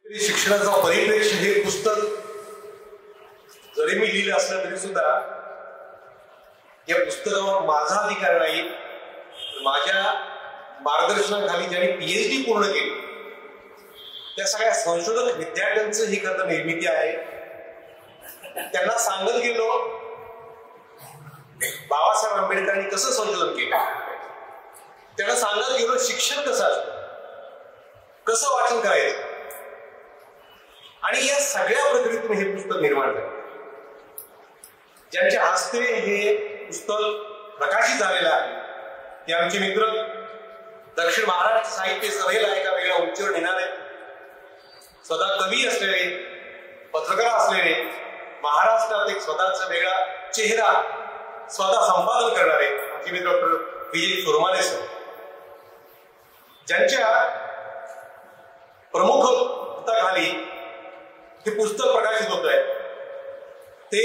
शिक्षणाचा परिप्रेक्ष्य हे पुस्तक जरी मी लिहिलं असलं तरी सुद्धा या पुस्तकावर माझा अधिकार नाही. माझ्या मार्गदर्शनाखाली ज्यांनी PhD पूर्ण केली त्या सगळ्या संशोधक विद्यार्थ्यांचं ही खरं निर्मिती आहे. त्यांना सांगत गेलो बाबासाहेब आंबेडकरांनी कसं संशोधन केलं, त्यांना सांगत गेलो शिक्षण कसं असतं, कसं वाचन करायचं, आणि या सगळ्या प्रक्रियेतून हे पुस्तक निर्माण झाले. ज्यांच्या हस्ते हे पुस्तक प्रकाशित झालेलं आहे ते आमचे मित्र दक्षिण महाराष्ट्र साहित्य सभेला एका वेगळ्या उंचीवर नेणारे, स्वतः कवी असलेले, पत्रकार असलेले, महाराष्ट्रात एक स्वतःचा वेगळा चेहरा स्वतः संपादन करणारे आमचे मित्र डॉक्टर विजय सुरमाने सर, ज्यांच्या प्रमुखतेखाली हे पुस्तक प्रकाशित होत आहे, ते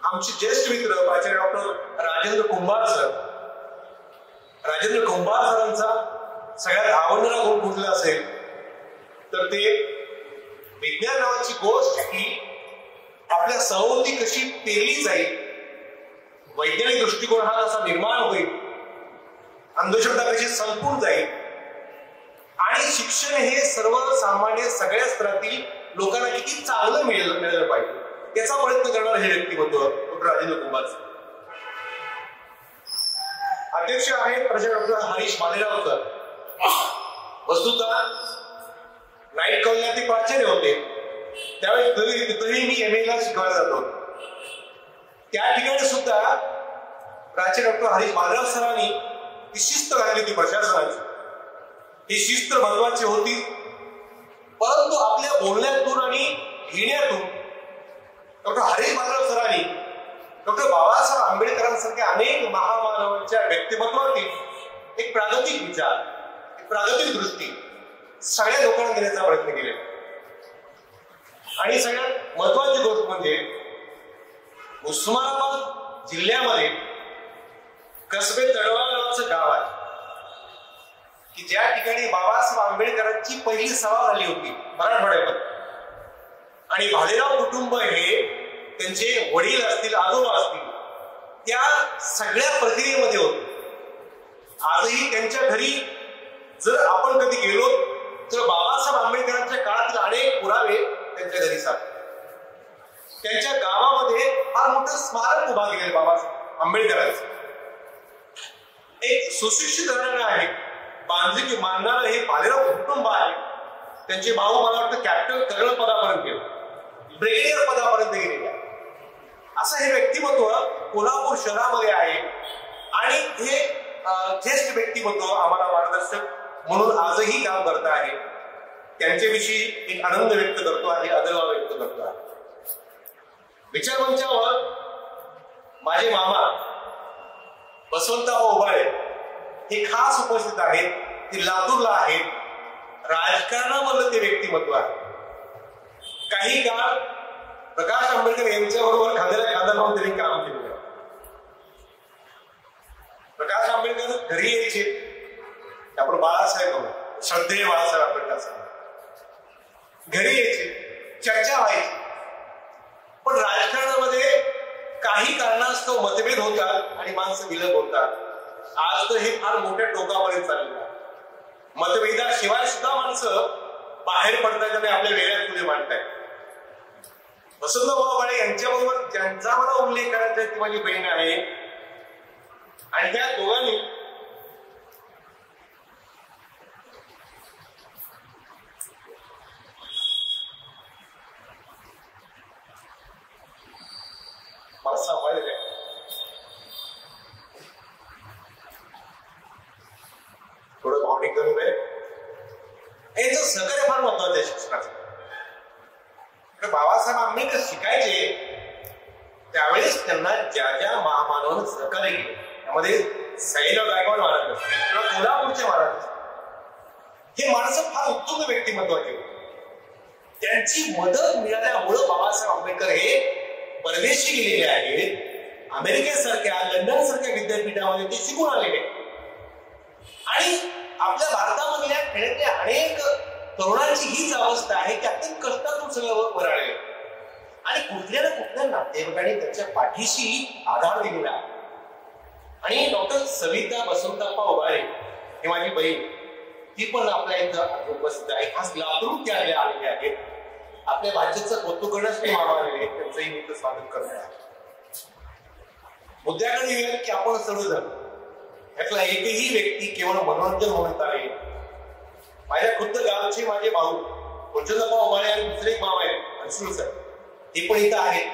आमचे ज्येष्ठ मित्र प्राचार्य डॉक्टर राजेंद्र कुंभार सर. राजेंद्र कुंभार सरांचा सगळ्यात आवडणारा गुण कुठला असेल तर ते विज्ञान नावाची गोष्ट ही आपल्या सभोवती कशी पेरली जाईल, वैज्ञानिक दृष्टिकोन हा कसा निर्माण होईल, अंधश्रद्धा कशी संपून जाईल, आणि शिक्षण हे सर्वसामान्य सगळ्या स्तरातील लोकांना किती चांगलं मिळालं पाहिजे याचा प्रयत्न करणार हे व्यक्तिमत्व डॉक्टर राजेंद्र कुंभार. अध्यक्ष आहेत प्राचार्य डॉक्टर हरीश भालेराव सर. वस्तुतः नाईट कॉलेजला ते प्राचार्य होते, त्यावेळेस तिथेही मी MA ला शिकवायला जातो. त्या ठिकाणी सुद्धा प्राचार्य डॉक्टर हरीश भालेराव सरांनी ती शिस्त घातली होती प्रशासनाची. ही शिस्त महत्वाची होती, परंतु आपल्या बोलण्यातून आणि लिहिण्यातून डॉक्टर हरीश भालेराव सरांनी डॉक्टर बाबासाहेब आंबेडकरांसारख्या अनेक महामानवांच्या व्यक्तिमत्वातील एक प्रागतिक विचार, एक प्रागतिक दृष्टी सगळ्या लोकांना देण्याचा प्रयत्न केला. आणि सगळ्यात महत्वाची गोष्ट म्हणजे उस्मानाबाद जिल्ह्यामध्ये कसबे तडवा नावाचं गाव आहे की ज्या ठिकाणी बाबासाहेब आंबेडकरांची पहिली सभा झाली होती मराठवाड्यामध्ये. आणि भालेराव कुटुंब हे त्यांचे वडील असतील, आजोबा असतील, त्या सगळ्या प्रक्रियेमध्ये होते. आजही त्यांच्या घरी जर आपण कधी गेलो तर बाबासाहेब आंबेडकरांच्या काळातील अनेक पुरावे त्यांच्या घरी सापडतात. त्यांच्या गावामध्ये फार मोठं स्मारक उभा केलेलं बाबासाहेब आंबेडकरांचं. एक सुशिक्षित घराणं आहे, बांधिलकी मानणारं हे भालेराव कुटुंब आहे. त्यांचे भाऊ मला वाटतं कॅप्टन कर्नल पदापर्यंत गेले, ब्रिगेडियर पदापर्यंत गेलेले. असं हे व्यक्तिमत्व कोल्हापूर शहरामध्ये आहे. आणि हे ज्येष्ठ व्यक्तिमत्व आम्हाला मार्गदर्शक म्हणून आजही काम करत आहे. त्यांच्याविषयी एक आनंद व्यक्त करतो आहे, आदरभाव व्यक्त करतो आहे. विचारमंचावर माझे मामा वसंतराव उबाळे हे खास उपस्थित आहेत. ते लातूरला आहेत. राजकारणामधलं ते व्यक्तिमत्व आहे. काही काळ प्रकाश आंबेडकर यांच्याबरोबर खांद्याला खांदा लावून त्यांनी काम केलं. प्रकाश आंबेडकर घरी यायचे, आपण बाळासाहेब श्रद्धेय बाळासाहेब आंबेडकर घरी यायचे, चर्चा व्हायची. पण राजकारणामध्ये काही कारणास्तव मतभेद होतात आणि माणसं विलग होतात. आज तर हे फार मोठ्या टोकापर्यंत चाललेलं आहे. मतभेदाशिवाय सुद्धा माणसं बाहेर पडतात आणि आपल्या वेगळ्या खुले मांडतायत. वसंतराव उबाळे यांच्याबरोबर ज्यांचा मला उल्लेख करायचा ती माझी बहीण आहे. आणि त्या दोघांनी मला सांभाळलेलं आहे. थोडं भावनिक करून याचं सहकार्य फार महत्वाचं आहे शिक्षणाचं. बाबासाहेब आंबेडकर शिकायचे त्यावेळेस त्यांना ज्या ज्या महामानवानं सहकार्य केले त्यामध्ये सैयदराव गायकवाड महाराज किंवा कोल्हापूरचे महाराज हे माणसं फार उत्तुंग व्यक्तिमत्वाचे होते. त्यांची मदत मिळाल्यामुळं बाबासाहेब आंबेडकर हे परदेशी गेलेले आहेत. अमेरिकेसारख्या लंडन सारख्या विद्यापीठामध्ये ते शिकून आलेले आणि आपल्या भारतामधल्या खेड्यातल्या अनेक तरुणांची हीच अवस्था आहे की अत्यंत कष्टातून सगळं वर आले आणि कुठल्या ना कुठल्या नातेवाईकांनी त्याच्या पाठीशी आधार दिलेला आहे. आणि डॉक्टर सविता बसवंतप्पा उबाळे ही माझी बहीण, ती पण आपल्या इथं उपस्थित आहे. खास लातूर त्या आलेले आहेत. आपल्या भाषेचं कौतुक करण्यास ते मामा आलेले, त्यांचंही मी स्वागत करणार आहे. मुद्द्याकडे येऊया की आपण सर्वजण यातला एकही व्यक्ती केवळ मनोरंजन म्हणत आहे. माझ्या खुद्द गावचे माझे भाऊ गुलचंदप्पा उबाळे आणि दुसरे एक मामा आहेत हंसुल सर, ते पण इथं आहेत.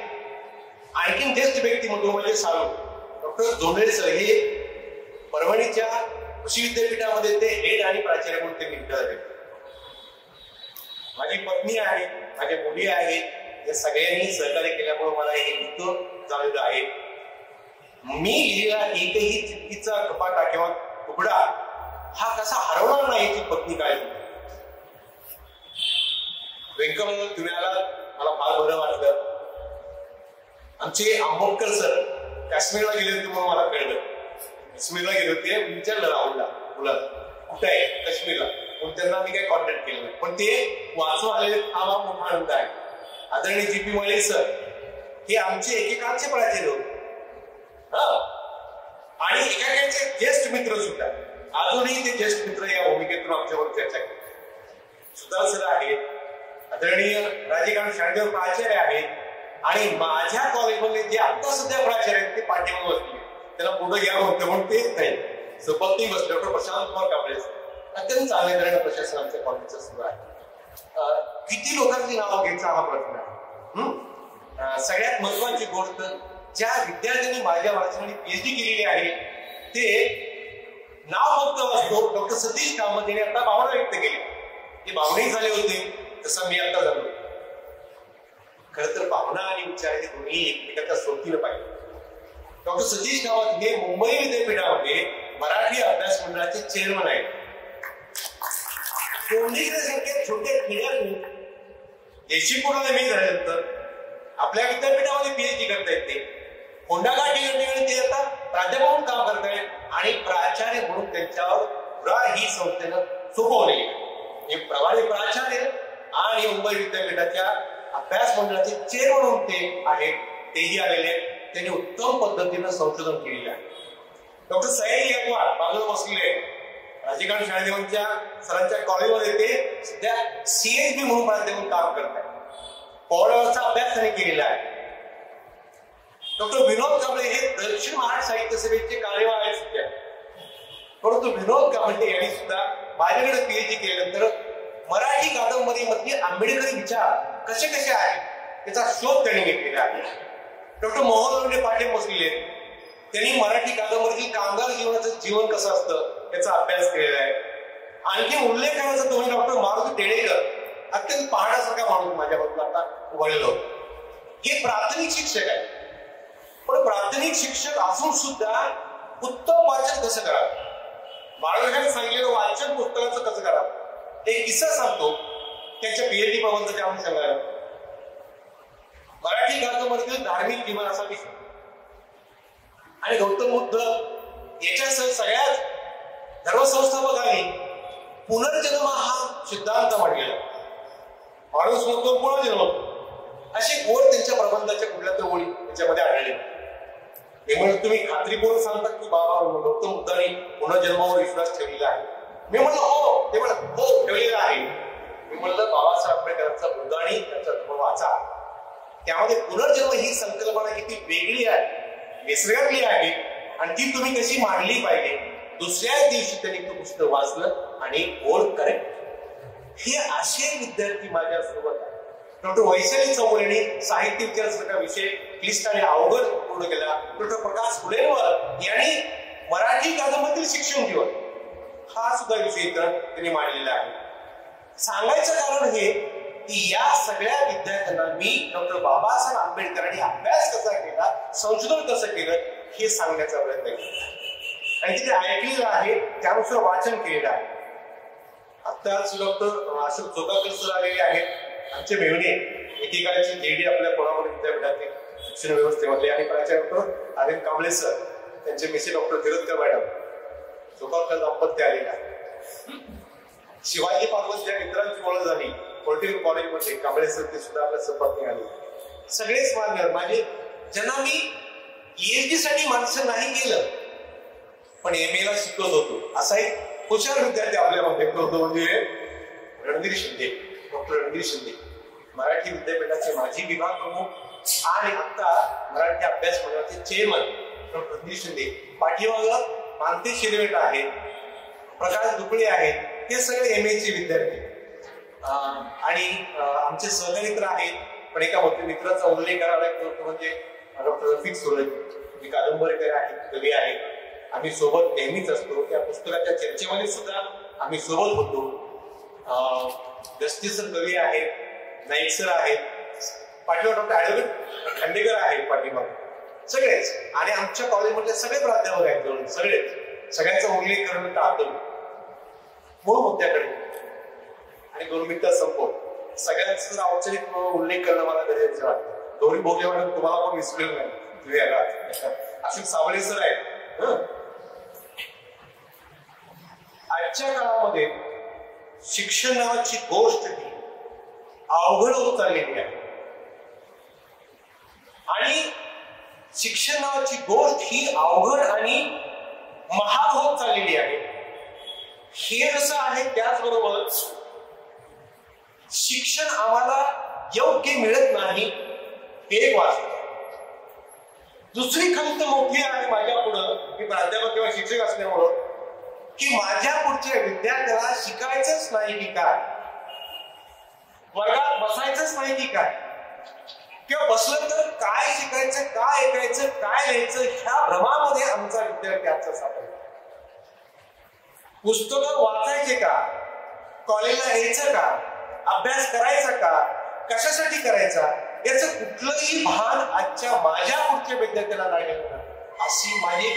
आणखीन ज्येष्ठ व्यक्तिमत्व म्हणजे साळू डॉक्टर जोंधळे सर, हे परभणीच्या कृषी विद्यापीठामध्ये ते हेड आणि प्राचार्य म्हणून ते नियुक्त झाले. माझी पत्नी आहे, माझ्या मुली आहेत, या सगळ्यांनी सहकार्य केल्यामुळे मला हे युद्ध झालेलं आहे. मी लिहिलेला एकही चिठ्ठीचा कपाटा किंवा तुकडा हा कसा हरवणार नाही याची पत्नी काळजी. व्यंकय्या तुम्हाला मला फार बरं वाटलं. आमचे आंबेडकर सर काश्मीरला गेले होते म्हणून मला कळलं. काश्मीरला गेले होते, विचारलं राहुलला मुलाला कुठे आहे काश्मीरला, पण त्यांना मी काही कॉन्टॅक्ट केलं नाही. पण ते वाचून आलेले हा मोठा आनंद आहे. आदरणीय जी पी मलिक सर हे आमचे एकेकाळचे प्राचार्य होते आणि एकेकाळचे ज्येष्ठ मित्र सुद्धा. अजूनही ते ज्येष्ठ मित्र या भूमिकेतून आमच्यावर चर्चा करतात. सुधार सर आहेत, आदरणीय राजेकांत शाळेवर प्राचार्य आहेत आणि माझ्या कॉलेजमध्ये जे आता सध्या प्राचार्य आहेत ते पाठीमागे बसले, त्याला पुढे घ्या म्हणतो म्हणून ते येत नाही. सपत्नी बसले. डॉक्टर प्रशांत कुमार कांबळे अत्यंत चांगल्या तऱ्हेने प्रशासन आमच्या कॉलेजचं सुरू आहे. किती लोकांची नावं घ्यायचा हा प्रश्न आहे. सगळ्यात महत्वाची गोष्ट, ज्या विद्यार्थ्यांनी माझ्या वाचनाने पीएचडी केलेली आहे ते नाव फक्त वाचतो डॉक्टर सतीश कामत यांनी आता भावना व्यक्त केली. ते भावनिक झाले होते तसं मी आता झालो. खर तर भावना आणि विचार हे दोन्ही एकमेकांच्या सोबतीनं पाहिजे. डॉक्टर सतीश कामत हे मुंबई विद्यापीठामध्ये मराठी अभ्यास मंडळाचे चेअरमन आहेत. कोंढीसारख्या छोट्या खेड्यातून देशी पुढे एम ए झाल्यानंतर आपल्या विद्यापीठामध्ये पीएचडी करतायत. ते कोंडाघाट ठिकाणी ते आता प्राध्यापक म्हणून काम करतायत आणि प्राचार्य म्हणून त्यांच्यावर ही संस्थेनं सोपवलेली आहे. प्रभारी प्राचार्य आणि मुंबई विद्यापीठाच्या अभ्यास मंडळाचे चेअरमन म्हणून ते आहेत. तेही आलेले आहेत. त्यांनी उत्तम पद्धतीनं संशोधन केलेलं आहे. डॉक्टर सयाजी यकवाड बाजूला बसलेले राजकांत शाळेदेवांच्या सरांच्या कॉलेजमध्ये ते सध्या सीएचबी म्हणून प्राध्यापक काम करत आहेत. पॉवरचा अभ्यास त्यांनी केलेला आहे. डॉक्टर विनोद कांबळे हे दक्षिण महाराष्ट्र साहित्य सभेचे कार्यवाह आहेत सध्या. परंतु विनोद कांबळे यांनी सुद्धा माझ्याकडे पीएचडी केल्यानंतर मराठी कादंबरी मधले आंबेडकरी विचार कसे कसे आहेत त्याचा शोध त्यांनी घेतलेला आहे. डॉक्टर मोहन पाटील बसलेले, त्यांनी मराठी कादंबरीतील कामगार जीवनाचं जीवन कसं असतं याचा अभ्यास केलेला आहे. आणखी उल्लेख करायचा तो डॉक्टर मारुती टेडेकर, अत्यंत पहाडासारखा माणूस माझ्याबद्दल आता उभारलेलो. हे प्राथमिक शिक्षक आहे, पण प्राथमिक शिक्षक असून सुद्धा उत्तम वाचन कसं करावं, बाळगण्याने सांगितलेलं वाचन पुस्तकाचं कसं करावं, एक किस्सा सांगतो त्यांच्या पीएचडी प्रबंधाच्या आम्ही सांगायला. मराठी कादंबरीतील धार्मिक जीवन असा विषय आणि गौतम बुद्ध याच्यासह सगळ्याच धर्मसंस्थापकांनी पुनर्जन्म हा सिद्धांत मांडलेला. माणूस म्हणतो पुनर्जन्म, अशी ओढ त्यांच्या प्रबंधाच्या कुठल्या तर ओळी त्याच्यामध्ये आढळली. त्यामुळे तुम्ही खात्रीपूर्वक सांगता की बाबा गौतम बुद्धांनी पुनर्जन्मावर विश्वास ठेवलेला आहे. मी म्हणलं हो, ते म्हणत हो ठेवलेला आहे. मी म्हणलं बाबासाहेब आंबेडकरांचा बुद्धांनी त्यांचा धर्म वाचा, त्यामध्ये पुनर्जन्म ही संकल्पना किती वेगळी आहे, निसर्गातली आहे आणि ती तुम्ही कशी मांडली पाहिजे. दुसऱ्या दिवशी त्यांनी तो पुस्तक वाचलं आणि ओढ करेक्ट. हे असे विद्यार्थी माझ्या सोबत आहे. डॉक्टर वैशाली चौगुलेंनी साहित्य इतिहासाचा विषय क्लिष्ट आणि अवघड पूर्ण केला. डॉक्टर प्रकाश फुलेंवर यांनी मराठी कादंबरीतील शिक्षण जीवन हा सुद्धा विषय त्यांनी मांडलेला आहे. सांगायचं कारण हे की या सगळ्या विद्यार्थ्यांना मी डॉक्टर बाबासाहेब आंबेडकरांनी अभ्यास कसा केला, संशोधन कसं केलं हे सांगण्याचा प्रयत्न केला आणि तिथे ऐकलेलं आहे, त्यानुसार वाचन केलेलं आहे. आत्ताच डॉक्टर अशोक जोगाकर सर आलेले आहेत, आमचे मेहणे, एकेकाळची जेडी आपल्या कोल्हापूर विद्यापीठातील शिक्षण व्यवस्थेमध्ये आणि प्राचार्य डॉक्टर अरविंद कांबळे सर, त्यांचे मिसेस डॉक्टर गिरतकर मॅडम, जोगाकर दाम्पत्य आलेले आहे. शिवाजी पार्वत ज्या मित्रांची ओळख झाली पॉलिटिकल कॉलेजमध्ये कांबळे सर ते सुद्धा आपल्या सपोर्टने आले. सगळेच मान्य माझे ज्यांना मी PhD साठी माणसं नाही केलं पण MA ला शिकवत होतो असा एक हुशार विद्यार्थी आपल्यामध्ये होतो म्हणजे रणधीर शिंदे, डॉक्टर रणधीर शिंदे, मराठी विद्यापीठाचे माजी विभाग प्रमुख आणि आता मराठी अभ्यास मंडळाचे चेअरमन डॉक्टर रणधीर शिंदे. पाठीमागं मानते शिरवेट आहेत, प्रकाश दुबळे आहेत, हे सगळे MA चे विद्यार्थी आणि आमचे सहमित्र आहेत. पण एका मोठ्या मित्राचा उल्लेख करावा लागतो म्हणजे डॉक्टर रफिक सूरज, जे कादंबरीकर आहेत, कवी आहेत. आम्ही सोबत नेहमीच असतो. त्या पुस्तकाच्या चर्चेमध्ये सुद्धा आम्ही सोबत होतो. जस्टिस सर कवी आहेत, नाईक सर आहेत, पाठीमागे डॉक्टर ॲडव्होकेट खांडेकर आहेत पाठीमागे, सगळेच. आणि आमच्या कॉलेजमधले सगळे प्राध्यापक आहेत जवळ, सगळेच. सगळ्यांचा उल्लेख करणं टाळतो. मूळ मुद्द्याकडे आणि 2 मिनिटात संपव. सगळ्यांचा औपचारिक उल्लेख करणं मला गरजेचं वाटतं. गौरी भोगले म्हणून तुम्हाला पण विसरलेलं नाही, तुम्ही अशोक साबळे सर आहेत. आजच्या काळामध्ये शिक्षण नावाची गोष्ट ही अवघड होत चाललेली आहे आणि शिक्षण नावाची गोष्ट ही अवघड आणि महाग होत चाललेली आहे. हे जसं आहे त्याचबरोबर शिक्षण आम्हाला योग्य मिळत नाही हे एक वास्तव. दुसरी खंत मोठी आहे माझ्या पुढं, मी प्राध्यापक किंवा शिक्षक असल्यामुळं, की माझ्या पुढच्या विद्यार्थ्याला शिकायचंच नाही की काय, वर्गात बसायचंच नाही की काय, किंवा बसलं तर काय शिकायचं, काय ऐकायचं, काय लिहायचं, ह्या भ्रमामध्ये आमचा विद्यार्थी आजचा सापडला. पुस्तकं वाचायचे का, कॉलेजला यायचं का, अभ्यास करायचा का, कशासाठी करायचा, याचं कुठलंही भान आजच्या माझ्या पुढच्या विद्यार्थ्याला राहिलेलं अशी माझी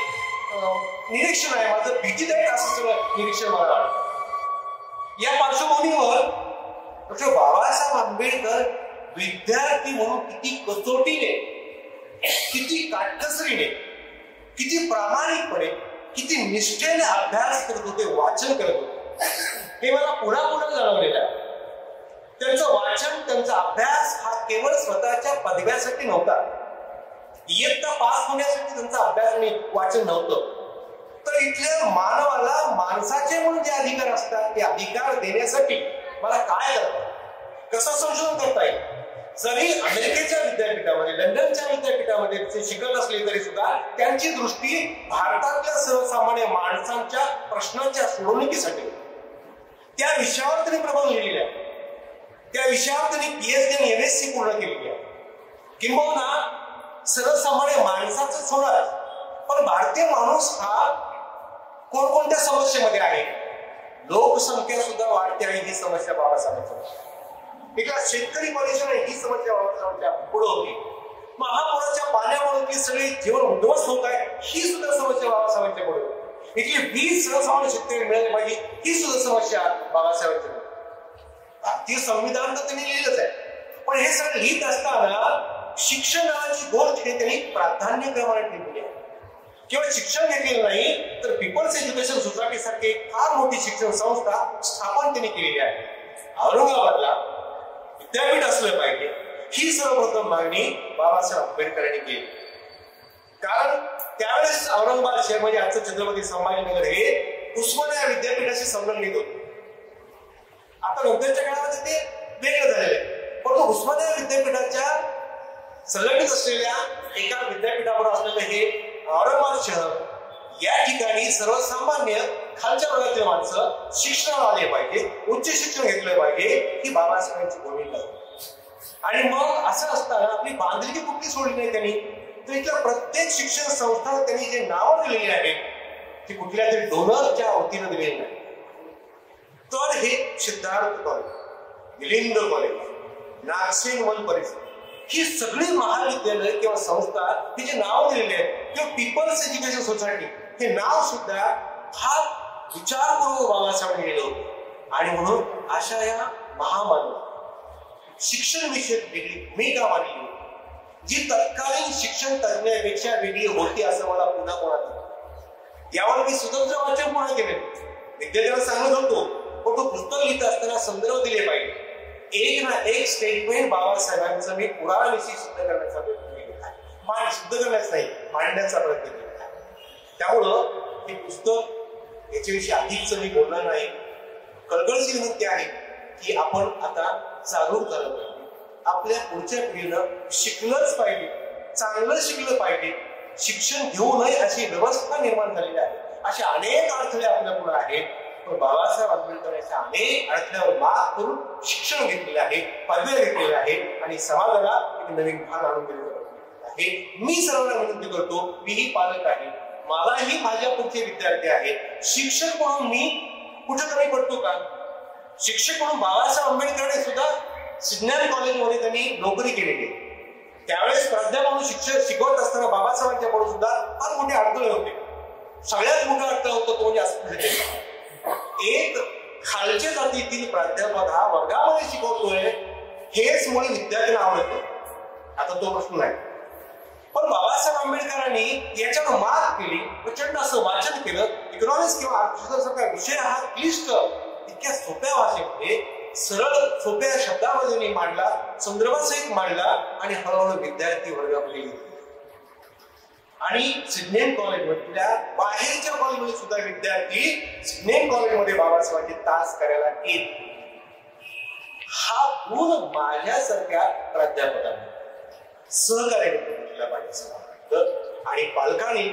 निरीक्षण आहे. माझं भीतीदायक असं सगळं निरीक्षण मला वाटतं. या पार्श्वभूमीवर डॉक्टर बाबासाहेब आंबेडकर विद्यार्थी म्हणून किती कसोटीने, किती काटकसरीने, किती प्रामाणिकपणे, किती निष्ठेने अभ्यास करत होते, वाचन करत होते, हे मला पुन्हा पुन्हा जाणवलेलं आहे. त्यांचं वाचन, त्यांचा अभ्यास हा केवळ स्वतःच्या पदव्यासाठी नव्हता, इयत्ता पास होण्यासाठी त्यांचा अभ्यास आणि वाचन नव्हतं, तर इथल्या मानवाला माणसाचे म्हणून जे अधिकार असतात ते अधिकार देण्यासाठी मला काय करता, कसं संशोधन करता येईल. जरी अमेरिकेच्या विद्यापीठामध्ये, लंडनच्या विद्यापीठामध्ये ते शिकत असले तरी सुद्धा त्यांची दृष्टी भारतातल्या सर्वसामान्य माणसांच्या प्रश्नांच्या सोडवणुकीसाठी, त्या विषयावर त्यांनी प्रबंध लिहिलेले आहे, त्या विषयावर त्यांनी PhD आणि MSc पूर्ण केलेली आहे. किंबहुना सर्वसामान्य माणसाचं सोडा, पण भारतीय माणूस हा कोणकोणत्या समस्येमध्ये आहे, लोकसंख्या सुद्धा वाढते आहे ही समस्या बाबासाहेबांची, एका शेतकरी परिषद ही समस्या बाबासाहेबांच्या पुढे होती, महापुराच्या पाण्यामुळे सगळे जीवन उद्ध्वस्त होत आहे ही सुद्धा समस्या बाबासाहेबांच्या पुढे होती, इथली वीज सर्वसामान्य शेतकरी मिळाली पाहिजे ही सुद्धा समस्या बाबासाहेबांच्या. भारतीय संविधान तर त्यांनी लिहिलंच आहे, पण हे सगळं लिहित असताना शिक्षणाची गोष्ट हे त्यांनी प्राधान्यक्रमाने ठेवली आहे. केवळ शिक्षण घेतलेलं नाही तर पीपल्स एज्युकेशन सोसायटी सारखी फार मोठी शिक्षण संस्था स्थापन त्यांनी केलेली आहे. औरंगाबादला विद्यापीठ असलं पाहिजे ही सर्वप्रथम मागणी बाबासाहेब आंबेडकरांनी केली. कारण त्यावेळेस औरंगाबाद शहर म्हणजे आजचं छत्रपती संभाजीनगर हे उस्मानिया विद्यापीठाशी संलग्नित होते. आता नंतरच्या काळामध्ये ते वेगळं झालेलं आहे, परंतु उस्मानिया विद्यापीठाच्या संलग्नित असलेल्या एका विद्यापीठावर असलेलं हे औरंगाबाद शहर, या ठिकाणी सर्वसामान्य खालच्या वर्गातील माणसं शिक्षणाला आले पाहिजे, उच्च शिक्षण घेतलं पाहिजे ही बाबासाहेबांची भूमिका होती. आणि मग असं असताना आपली बांधिलकी कुठली सोडली नाही त्यांनी, तर इथल्या प्रत्येक शिक्षण संस्था त्यांनी जे नावं दिलेली आहेत ती कुठल्या तरी डोनरच्या वतीनं दिलेली नाही. तर हे सिद्धार्थ कॉलेज, मिलिंद कॉलेज, नागसेन वन परिसर ही सगळी महाविद्यालय किंवा संस्था ही जे नाव दिलेले आहेत किंवा पीपल्स एज्युकेशन सोसायटी हे नाव सुद्धा फार विचारपूर्वक बाबासाहेबांनी लिहिलं होतं. आणि म्हणून अशा या महामानव शिक्षण विषयक वेगळी भूमिका मांडली जी तत्कालीन शिक्षण तज्ञापेक्षा वेगळी होती असं मला पुन्हा यावर मी स्वतंत्र वाचन पूर्ण केले, विद्यार्थ्यांना सांगत होतो, पण तो पुस्तक लिहित असताना संदर्भ दिले पाहिजे. एक ना एक स्टेटमेंट बाबासाहेबांचं मी पुराणनिशी सिद्ध करण्याचा प्रयत्न केलेला आहे. सिद्ध करण्याचा नाही, मांडण्याचा प्रयत्न केलेला आहे. त्यामुळं हे पुस्तक याच्याविषयी अधिकच मी बोलणार नाही. कळकळीची विनंती आहे की आपण आता जागरूक झालं पाहिजे. आपल्या पुढच्या पिढीनं शिकलंच पाहिजे, चांगलं शिकलं पाहिजे. शिक्षण घेऊ नये अशी व्यवस्था निर्माण झालेली आहे. असे अनेक अडथळे आपल्या पुढे आहेत. पण बाबासाहेब आंबेडकर यांच्या अनेक अडथळ्यावर मात करून शिक्षण घेतलेले आहे, पदव्या घेतलेल्या आहेत आणि समाजाला एक नवीन भान आणून दिलेलं आहे. मी सर्वांना विनंती करतो, मीही पालक आहे, मलाही माझ्या पुढचे विद्यार्थी आहेत. शिक्षक म्हणून मी कुठे कमी पडतो का? शिक्षक म्हणून बाबासाहेब आंबेडकरांनी सुद्धा विज्ञान कॉलेजमध्ये त्यांनी नोकरी केलेली आहे. त्यावेळेस प्राध्यापक म्हणून शिक्षक शिकवत असताना बाबासाहेबांच्या पुढे सुद्धा फार मोठे अडथळे होते. सगळ्यात मोठा अडथळा होता तो म्हणजे अस्पृश्यतेचा. एक खालच्या जातीतील प्राध्यापक हा वर्गामध्ये शिकवतोय हेच मुळे विद्यार्थ्यांना आवडतं. आता तो प्रश्न नाही. पण बाबासाहेब आंबेडकरांनी याच्यावर मात केली, प्रचंड असं वाचन केलं. इकॉनॉमिक्स किंवा अर्थशास्त्रासारखा विषय हा क्लिष्ट इतक्या सोप्या भाषेमध्ये सरळ सोप्या शब्दामध्ये मांडला, संदर्भासहित मांडला आणि हळूहळू विद्यार्थी वर्गामध्ये गेले. आणि सिडनेम कॉलेजमधल्या बाहेरच्या कॉलेजमध्ये सुद्धा विद्यार्थी सिडनेम कॉलेजमध्ये बाबासाहेबांचे तास करायला येत. हा गुण माझ्यासारख्या प्राध्यापकांनी सहकार्य केला पाहिजे. आणि पालकांनी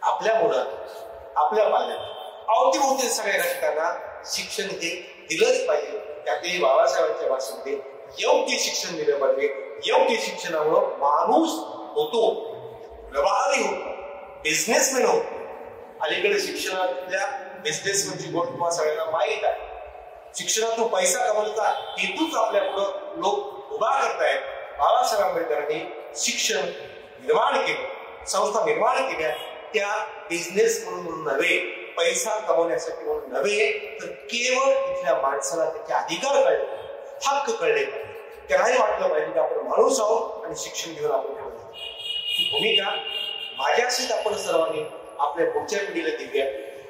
आपल्या मुलांना, आपल्या पाल्याला, अवतीभोवती सगळ्या घटकांना शिक्षण हे दिलंच पाहिजे. त्यातही बाबासाहेबांच्या भाषेमध्ये योग्य शिक्षण दिलं पाहिजे. योग्य शिक्षणामुळं माणूस होतो, व्यवहारही होतो, बिझनेसमॅन होतो. अलीकडे शिक्षणातल्या बिझनेसमॅनची गोष्ट तुम्हाला सगळ्यांना माहीत आहे. शिक्षणातून पैसा कमवण्याचा हेतूच आपल्या पुढं लोक उभा करतायत. बाबासाहेब आंबेडकरांनी शिक्षण निर्माण केलं, संस्था निर्माण केल्या, त्या बिझनेस म्हणून नव्हे, पैसा कमवण्यासाठी म्हणून नव्हे, तर केवळ तिथल्या माणसाला त्याचे अधिकार कळले, हक्क कळले पाहिजे. त्यालाही वाटलं पाहिजे की आपण माणूस आहोत आणि शिक्षण घेऊन आपण ही भूमिका माझ्याशीच आपण सर्वांनी आपल्या पुढच्या पिढीला देऊया.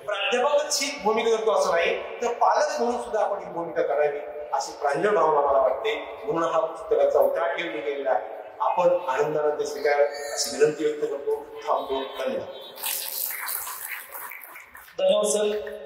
प्राध्यापकच ही भूमिका करतो असं नाही, तर पालक म्हणून सुद्धा आपण ही भूमिका करावी अशी प्रांजळ भावना मला वाटते. म्हणून हा पुस्तकाचा उठाव ठेवली गेलेला आहे. आपण आनंदाने ते स्वीकार अशी विनंती व्यक्त करतो. थांबतो. धन्यवाद. धन्यवाद सर.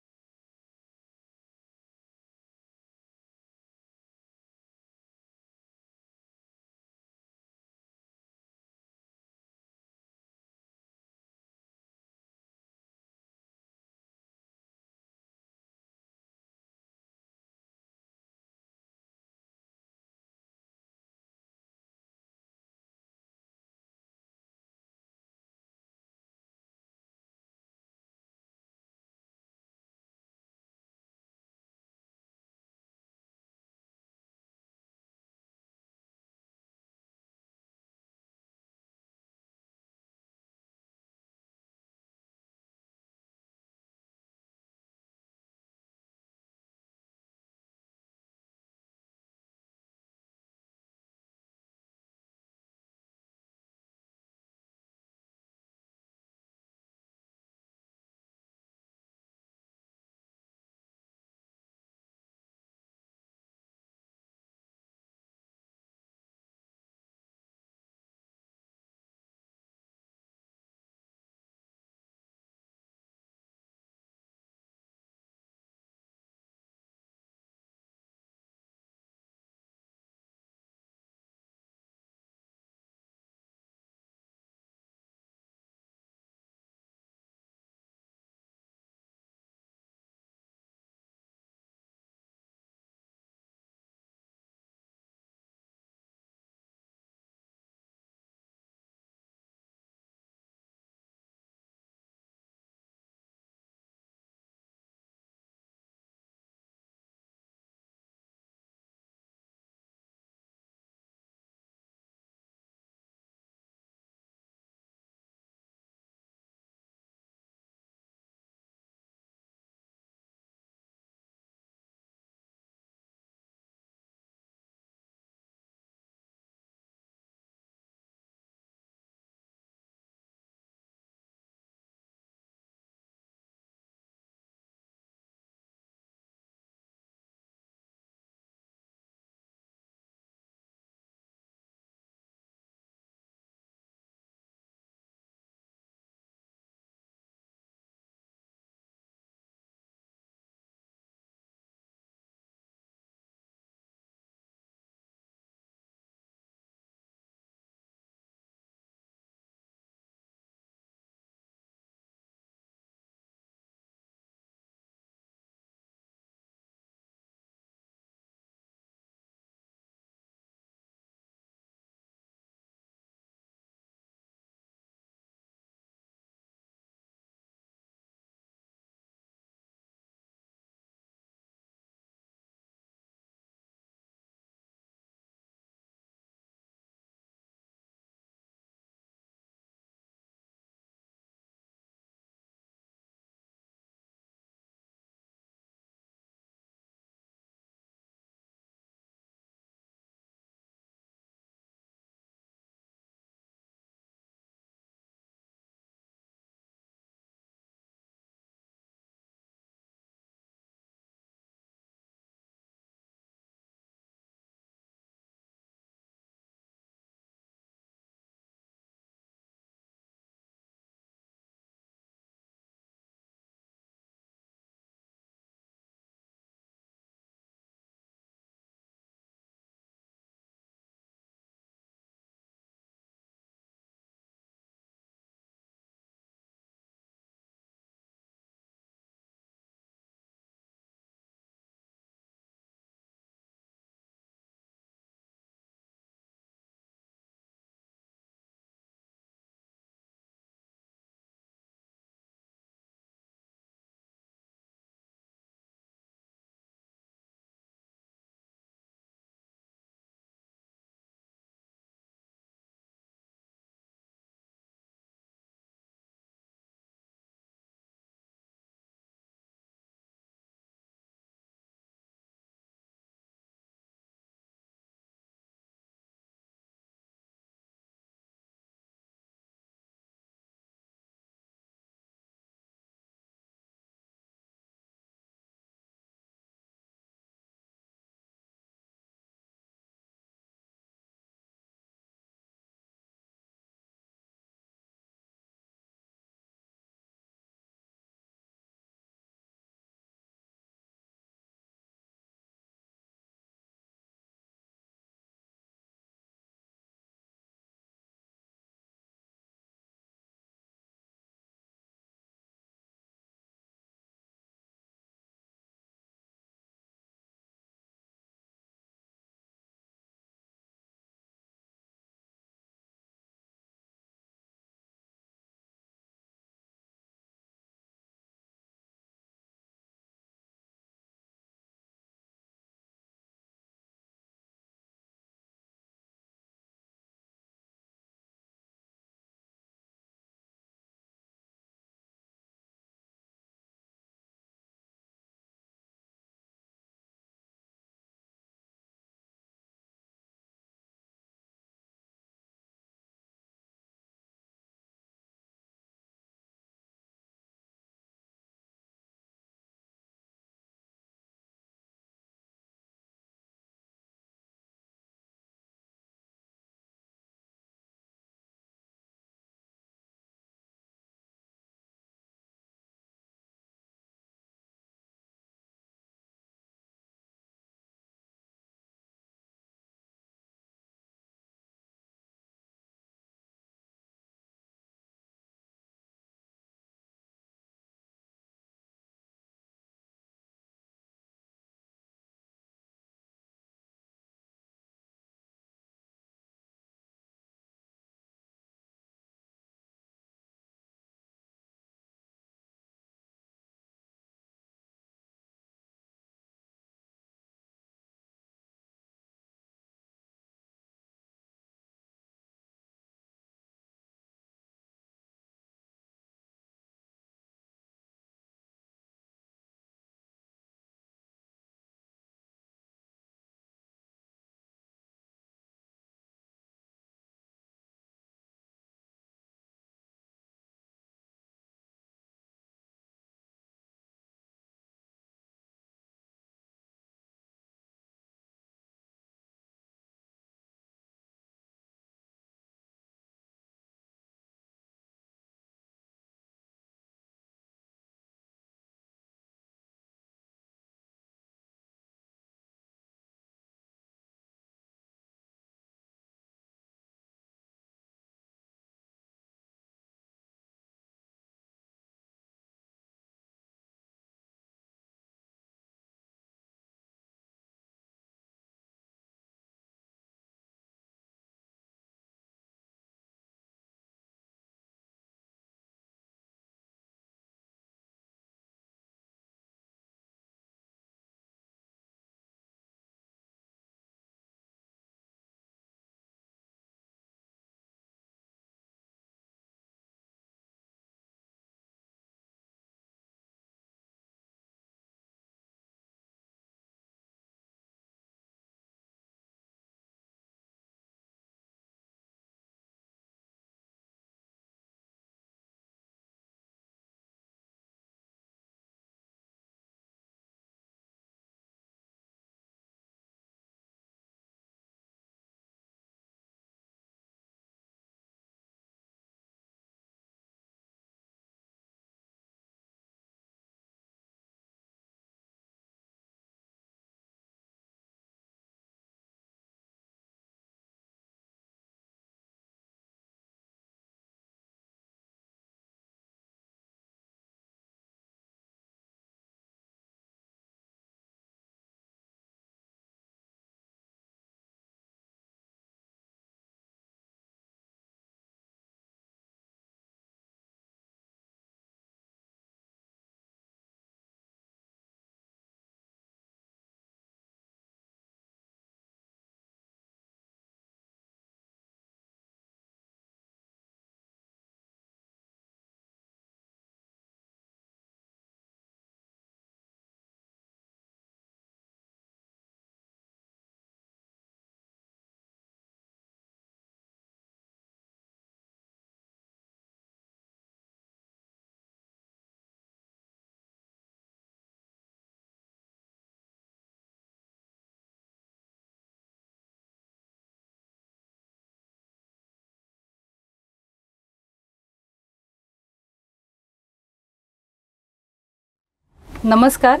नमस्कार.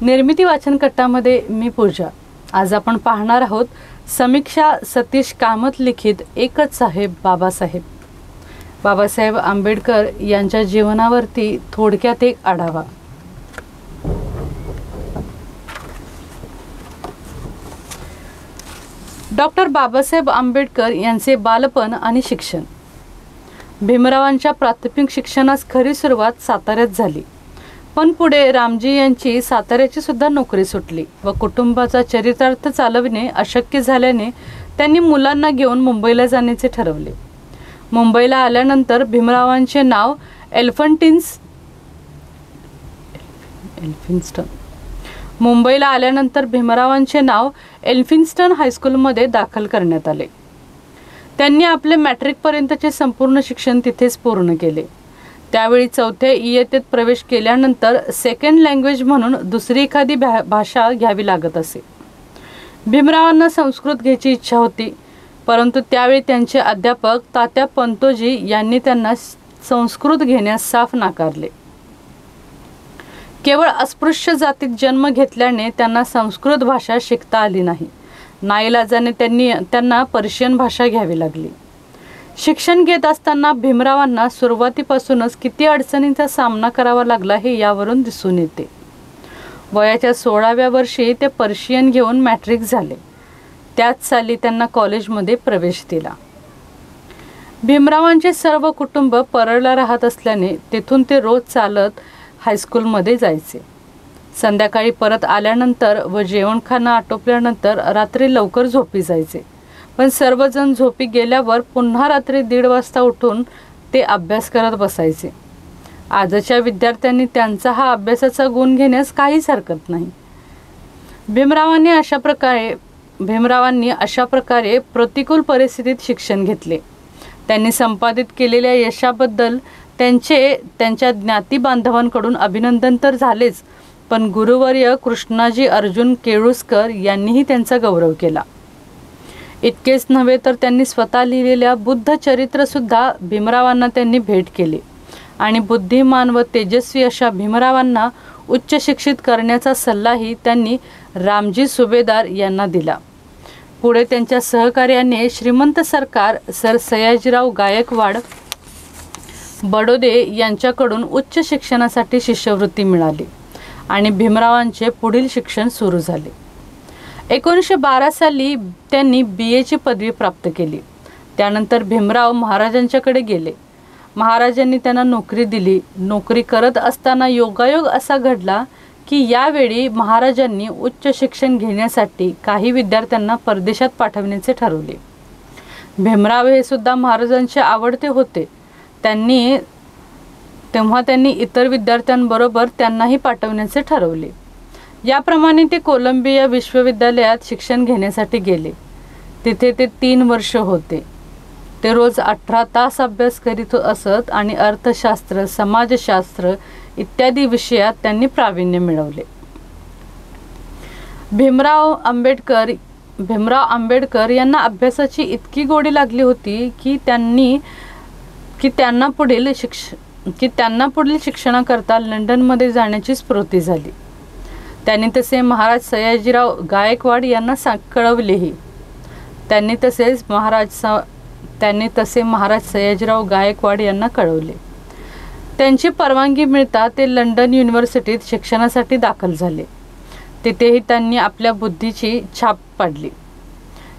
निर्मिती वाचन कट्टामध्ये मी पूजा. आज आपण पाहणार आहोत समीक्षा सतीश कामत लिखित एकच साहेब बाबासाहेब. बाबासाहेब आंबेडकर यांच्या जीवनावरती थोडक्यात एक आढावा. डॉक्टर बाबासाहेब आंबेडकर यांचे बालपण आणि शिक्षण. भीमरावांच्या प्राथमिक शिक्षणास खरी सुरुवात साताऱ्यात झाली, पण पुढे रामजी यांची साताऱ्याची सुद्धा नोकरी सुटली व कुटुंबाचा चरितार्थ चालविणे अशक्य झाल्याने त्यांनी मुलांना घेऊन मुंबईला जाण्याचे ठरवले. मुंबईला आल्यानंतर भीमरावांचे नाव एल्फिन्स्टन हायस्कूलमध्ये दाखल करण्यात आले. त्यांनी आपले मॅट्रिकपर्यंतचे संपूर्ण शिक्षण तिथेच पूर्ण केले. त्यावेळी 4थ्या इयत्तेत प्रवेश केल्यानंतर सेकंड लँग्वेज म्हणून दुसरी एखादी भाषा घ्यावी लागत असे. भीमरावांना संस्कृत घ्यायची इच्छा होती, परंतु त्यावेळी त्यांचे अध्यापक तात्या पंतोजी यांनी त्यांना संस्कृत घेण्यास साफ नाकारले. केवळ अस्पृश्य जातीत जन्म घेतल्याने त्यांना संस्कृत भाषा शिकता आली नाही. नाईलाजाने त्यांना पर्शियन भाषा घ्यावी लागली. शिक्षण घेत असताना भीमरावांना सुरुवातीपासूनच किती अडचणींचा सामना करावा लागला हे यावरून दिसून येते. वयाच्या 16व्या वर्षी ते पर्शियन घेऊन मॅट्रिक झाले. त्याच साली त्यांना कॉलेजमध्ये प्रवेश दिला. भीमरावांचे सर्व कुटुंब परळला राहत असल्याने तेथून ते रोज चालत हायस्कूलमध्ये जायचे. संध्याकाळी परत आल्यानंतर व जेवणखाणं आटोपल्यानंतर रात्री लवकर झोपी जायचे. पण सर्वजण झोपी गेल्यावर पुन्हा रात्री 1:30 वाजता उठून ते अभ्यास करत बसायचे. आजच्या विद्यार्थ्यांनी त्यांचा हा अभ्यासाचा गुण घेण्यास काहीच हरकत नाही. भीमरावांनी अशा प्रकारे प्रतिकूल परिस्थितीत शिक्षण घेतले. त्यांनी संपादित केलेल्या यशाबद्दल त्यांच्या ज्ञाती बांधवांकडून अभिनंदन तर झालेच, पण गुरुवर्य कृष्णाजी अर्जुन केळुस्कर यांनीही त्यांचा गौरव केला. इतकेच नव्हे तर त्यांनी स्वतः लिहिलेल्या बुद्ध चरित्रसुद्धा भीमरावांना त्यांनी भेट केली आणि बुद्धिमान व तेजस्वी अशा भीमरावांना उच्च शिक्षित करण्याचा सल्लाही त्यांनी रामजी सुभेदार यांना दिला. पुढे त्यांच्या सहकार्याने श्रीमंत सरकार सर सयाजीराव गायकवाड बडोदे यांच्याकडून उच्च शिक्षणासाठी शिष्यवृत्ती मिळाली आणि भीमरावांचे पुढील शिक्षण सुरू झाले. 1912 साली त्यांनी BA ची पदवी प्राप्त केली. त्यानंतर भीमराव महाराजांच्याकडे गेले. महाराजांनी त्यांना नोकरी दिली. नोकरी करत असताना योगायोग असा घडला की यावेळी महाराजांनी उच्च शिक्षण घेण्यासाठी काही विद्यार्थ्यांना परदेशात पाठवण्याचे ठरवले. भीमराव हे सुद्धा महाराजांचे आवडते होते. तेव्हा त्यांनी इतर विद्यार्थ्यांबरोबर त्यांनाही पाठवण्याचे ठरवले. याप्रमाणे ते कोलंबिया विश्वविद्यालयात शिक्षण घेण्यासाठी गेले. तिथे ते 3 वर्ष होते. ते रोज 18 तास अभ्यास करीत असत आणि अर्थशास्त्र, समाजशास्त्र इत्यादी विषयात त्यांनी प्रावीण्य मिळवले. भीमराव आंबेडकर यांना अभ्यासाची इतकी गोडी लागली होती की त्यांना पुढील शिक्षणाकरता लंडनमध्ये जाण्याची स्फूर्ती झाली. त्यांनी तसे महाराज सयाजीराव गायकवाड यांना कळवलेही. त्यांनी तसे महाराज सयाजीराव गायकवाड यांना कळवले. त्यांची परवानगी मिळता ते लंडन युनिव्हर्सिटीत शिक्षणासाठी दाखल झाले. तिथेही त्यांनी आपल्या बुद्धीची छाप पाडली.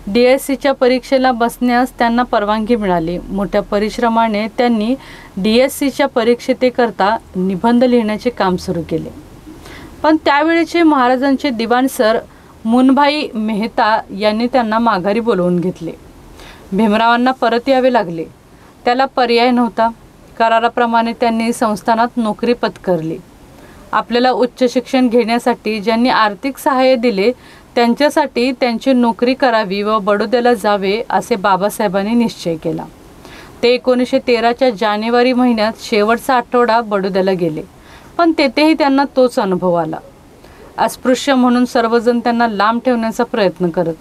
DSCच्या परीक्षेला बसण्यास त्यांना परवानगी मिळाली. मोठ्या परिश्रमाने त्यांनी DSCच्या परीक्षेकरता निबंध लिहिण्याचे काम सुरू केले. पण त्यावेळेचे महाराजांचे दिवाण सर मुनभाई मेहता यांनी त्यांना माघारी बोलवून घेतले. भीमरावांना परत यावे लागले. त्याला पर्याय नव्हता. कराराप्रमाणे त्यांनी संस्थानात नोकरी पत्करली. आपल्याला उच्च शिक्षण घेण्यासाठी ज्यांनी आर्थिक सहाय्य दिले त्यांच्यासाठी त्यांची नोकरी करावी व बडोद्याला जावे असे बाबासाहेबांनी निश्चय केला. ते 1913च्या जानेवारी महिन्यात शेवटचा आठवडा बडोद्याला गेले, पण तेथेही त्यांना तोच अनुभव आला. अस्पृश्य म्हणून सर्वजण त्यांना लांब ठेवण्याचा प्रयत्न करत.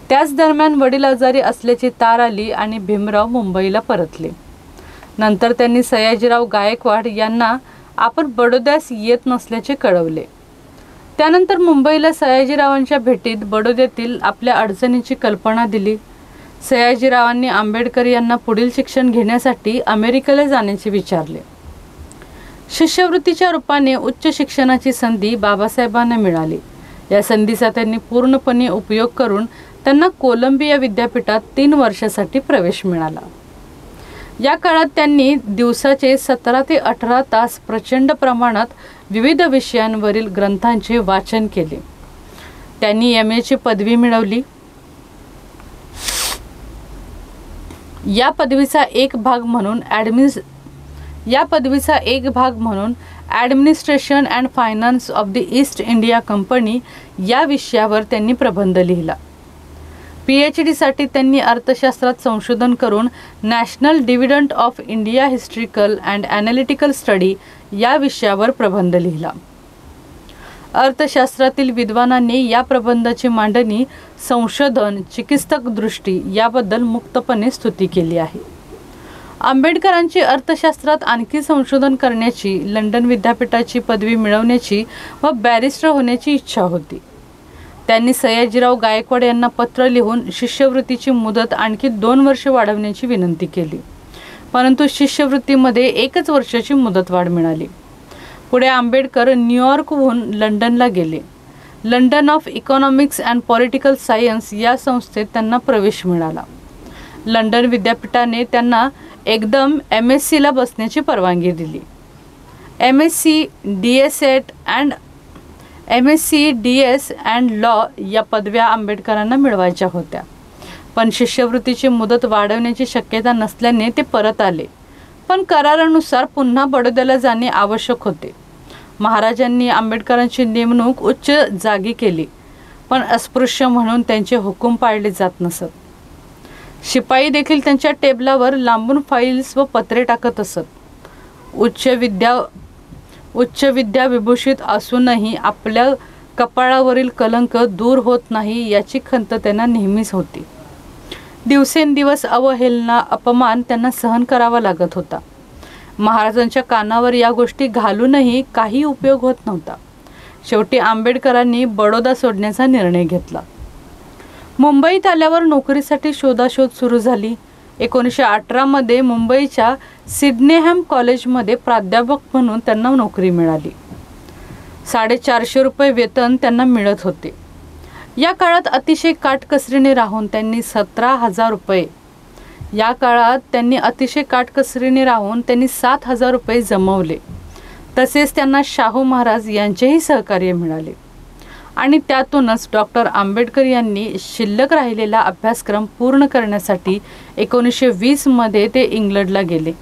त्याच दरम्यान वडील आजारी असल्याची तार आली आणि भीमराव मुंबईला परतले. नंतर त्यांनी सयाजीराव गायकवाड यांना आपण बडोद्यास येत नसल्याचे कळवले. त्यानंतर मुंबईला सयाजीरावांच्या भेटीत बडोद्यातील आपल्या अडचणीची कल्पना दिली. सयाजीरावांनी आंबेडकर यांना पुढील शिक्षण घेण्यासाठी अमेरिकेला जाण्याचे विचारले. शिष्यवृत्तीच्या रूपाने उच्च शिक्षणाची संधी बाबासाहेबांना मिळाली. या संधीचा त्यांनी पूर्णपणे उपयोग करून त्यांना कोलंबिया विद्यापीठात 3 वर्षासाठी प्रवेश मिळाला. या काळात त्यांनी दिवसाचे 17 ते 18 तास प्रचंड प्रमाणात विविध विषयांवरील ग्रंथांचे वाचन केले. त्यांनी MA ची पदवी मिळवली. या पदवीचा एक भाग म्हणून administration and finance of the east India company या विषयावर त्यांनी प्रबंध लिहिला. PhD साठी त्यांनी अर्थशास्त्रात संशोधन करून national dividend of India historical and analytical study या विषयावर प्रबंध लिहिला. अर्थशास्त्रातील विद्वानांनी या प्रबंधाची मांडणी संशोधन, चिकित्सक दृष्टी याबद्दल मुक्तपणे स्तुती केली आहे. आंबेडकरांची अर्थशास्त्रात आणखी संशोधन करण्याची, लंडन विद्यापीठाची पदवी मिळवण्याची व बॅरिस्टर होण्याची इच्छा होती. त्यांनी सयाजीराव गायकवाड यांना पत्र लिहून शिष्यवृत्तीची मुदत आणखी 2 वर्षे वाढवण्याची विनंती केली, परंतु शिष्यवृत्तीमध्ये 1च वर्षाची मुदतवाढ मिळाली. पुढे आंबेडकर न्यूयॉर्कहून लंडनला गेले. London of economics and political science या संस्थेत त्यांना प्रवेश मिळाला. लंडन विद्यापीठाने त्यांना एकदम MSc ला बसण्याची परवानगी दिली. MSc DS अँड लॉ या पदव्या आंबेडकरांना मिळवायच्या होत्या, पण शिष्यवृत्तीची मुदत वाढवण्याची शक्यता नसल्याने ते परत आले. पण करारानुसार पुन्हा बडोद्याला जाणे आवश्यक होते. महाराजांनी आंबेडकरांची नेमणूक उच्च जागी केली, पण अस्पृश्य म्हणून त्यांचे हुकूम पाळले जात नसत. शिपाई देखील त्यांच्या टेबलावर लांबून फाईल्स व पत्रे टाकत असत. उच्च विद्या विभूषित असूनही आपल्या कपाळावरील कलंक दूर होत नाही याची खंत त्यांना नेहमीच होती. दिवसेंदिवस अवहेलना, अपमान त्यांना सहन करावा लागत होता. महाराजांच्या कानावर या गोष्टी घालूनही काही उपयोग होत नव्हता. शेवटी आंबेडकरांनी बडोदा सोडण्याचा निर्णय घेतला. मुंबईत आल्यावर नोकरीसाठी शोधाशोध सुरू झाली. 1918 मध्ये मुंबईच्या सिडनेहॅम कॉलेजमध्ये प्राध्यापक म्हणून त्यांना नोकरी मिळाली. 450 रुपये वेतन त्यांना मिळत होते. या काळात अतिशय काटकसरीने राहून त्यांनी 17,000 रुपये 7,000 रुपये जमवले. तसेच त्यांना शाहू महाराज यांचेही सहकार्य मिळाले आणि त्यातूनच डॉक्टर आंबेडकर यांनी शिल्लक राहिलेला अभ्यासक्रम पूर्ण करण्यासाठी 1920 मध्ये ते इंग्लंडला गेले.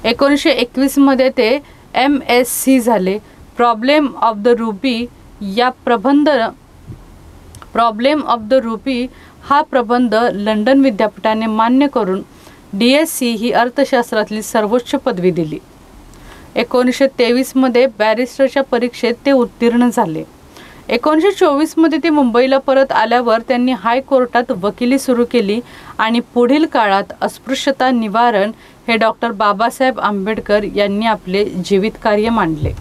1921 मध्ये ते MSc झाले. प्रॉब्लेम ऑफ द रुपी हा प्रबंध लंडन विद्यापीठाने मान्य करून DSc ही अर्थशास्त्रातली सर्वोच्च पदवी दिली. 1923 मध्ये बॅरिस्टरच्या परीक्षेत ते उत्तीर्ण झाले. 1924 मध्ये ते मुंबईला परत आल्यावर त्यांनी हायकोर्टात वकिली सुरू केली आणि पुढील काळात अस्पृश्यता निवारण हे डॉक्टर बाबासाहेब आंबेडकर यांनी आपले जीवितकार्य मांडले.